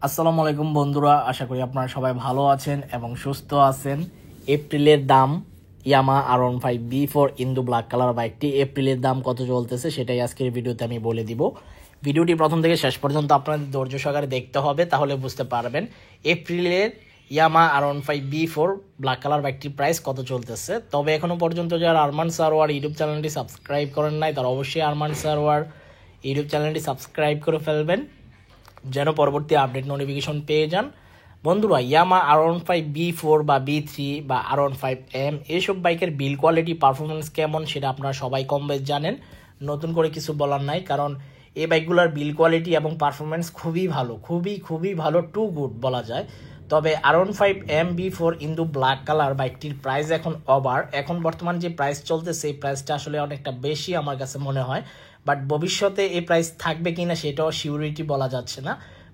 আসসালামু আলাইকুম বন্ধুরা, আশা করি আপনারা সবাই ভালো আছেন এবং সুস্থ আছেন। এপ্রিলের দাম ইয়ামা R15B4 ইন্দু ব্ল্যাক কালার বাইকটি এপ্রিলের দাম কত চলতেছে সেটাই আজকের ভিডিওতে আমি বলে দিব। ভিডিওটি প্রথম থেকে শেষ পর্যন্ত আপনাদের ধৈর্য সহকারে দেখতে হবে, তাহলে বুঝতে পারবেন এপ্রিলের ইয়ামা R15B4 ব্ল্যাক কালার বাইকটির প্রাইস কত চলতেছে। তবে এখনও পর্যন্ত যারা আরমান সারোয়ার ইউটিউব চ্যানেলটি সাবস্ক্রাইব করেন নাই তারা অবশ্যই আরমান সারোয়ার ইউটিউব চ্যানেলটি সাবস্ক্রাইব করে ফেলবেন যেন পরবর্তী আপডেট নোটিফিকেশন পেয়ে যান। বন্ধুরা, ইয়ামা R15B4 বা B3 বা R15M এইসব বাইকের বিল কোয়ালিটি পারফরমেন্স কেমন সেটা আপনারা সবাই কম বেশ জানেন, নতুন করে কিছু বলার নাই। কারণ এই বাইকগুলোর বিল কোয়ালিটি এবং পারফরমেন্স খুবই ভালো, খুবই ভালো, টু গুড বলা যায়। তবে R15MB4 ইন্দু ব্ল্যাক কালার বাইকটির প্রাইস এখন বর্তমান যে প্রাইস চলতেছে এই প্রাইসটা আসলে অনেকটা বেশি আমার কাছে মনে হয়। বাট ভবিষ্যতে এই প্রাইস থাকবে কিনা সেটাও সিউরিটি বলা যাচ্ছে না।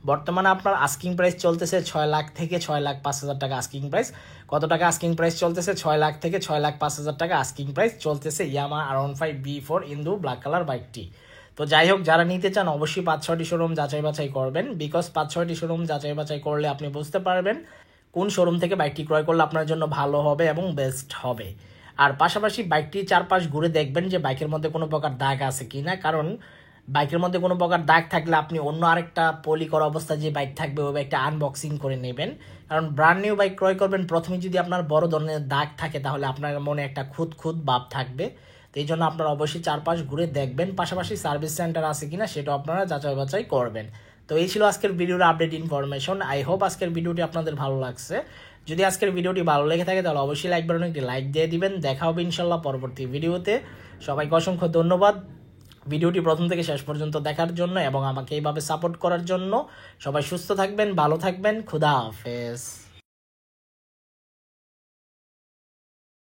বর্তমানে আপনার আস্কিং প্রাইস চলতেছে 6 লাখ থেকে 6,05,000 টাকা আস্কিং প্রাইস। কত টাকা আস্কিং প্রাইস চলতেছে? 6 লাখ থেকে 6,05,000 টাকা আস্কিং প্রাইস চলতেছে ইয়ামা R15B4 ইন্দু ব্ল্যাক কালার বাইকটি। তো যাই হোক, যারা নিতে চান অবশ্যই 5-6টি শোরুম যাচাই বাছাই করবেন, বিকজ 5-6টি শোরুম যাচাই বাছাই করলে আপনি বুঝতে পারবেন কোন শোরুম থেকে বাইকটি ক্রয় করলে আপনার জন্য ভালো হবে এবং বেস্ট হবে। আর পাশাপাশি বাইকটি চারপাশ ঘুরে দেখবেন যে বাইকের মধ্যে কোনো প্রকার দাগ আছে কি না। কারণ বাইকের মধ্যে কোনো প্রকার দাগ থাকলে আপনি অন্য আরেকটা পলি করা অবস্থায় যে বাইক থাকবে ওই বাইকটা আনবক্সিং করে নেবেন। কারণ ব্র্যান্ড নিউ বাইক ক্রয় করবেন, প্রথমে যদি আপনার বড় ধরনের দাগ থাকে তাহলে আপনার মনে একটা খুঁত ভাব থাকবে। তো এই জন্য আপনারা অবশ্যই চারপাশ ঘুরে দেখবেন, পাশাপাশি সার্ভিস সেন্টার আছে কিনা সেটাও আপনারা যাচাই বাছাই করবেন। তো এই ছিল আজকের ভিডিওর আপডেট ইনফরমেশন। আই হোপ আজকের ভিডিওটি আপনাদের ভালো লাগছে। যদি আজকের ভিডিওটি ভালো লেগে থাকে তাহলে অবশ্যই লাইক বাটনে একটি লাইক দিয়ে দিবেন। দেখা হবে ইনশাল্লাহ পরবর্তী ভিডিওতে। সবাইকে অসংখ্য ধন্যবাদ ভিডিওটি প্রথম থেকে শেষ পর্যন্ত দেখার জন্য এবং আমাকে এইভাবে সাপোর্ট করার জন্য। সবাই সুস্থ থাকবেন, ভালো থাকবেন, খুদা হাফেজ।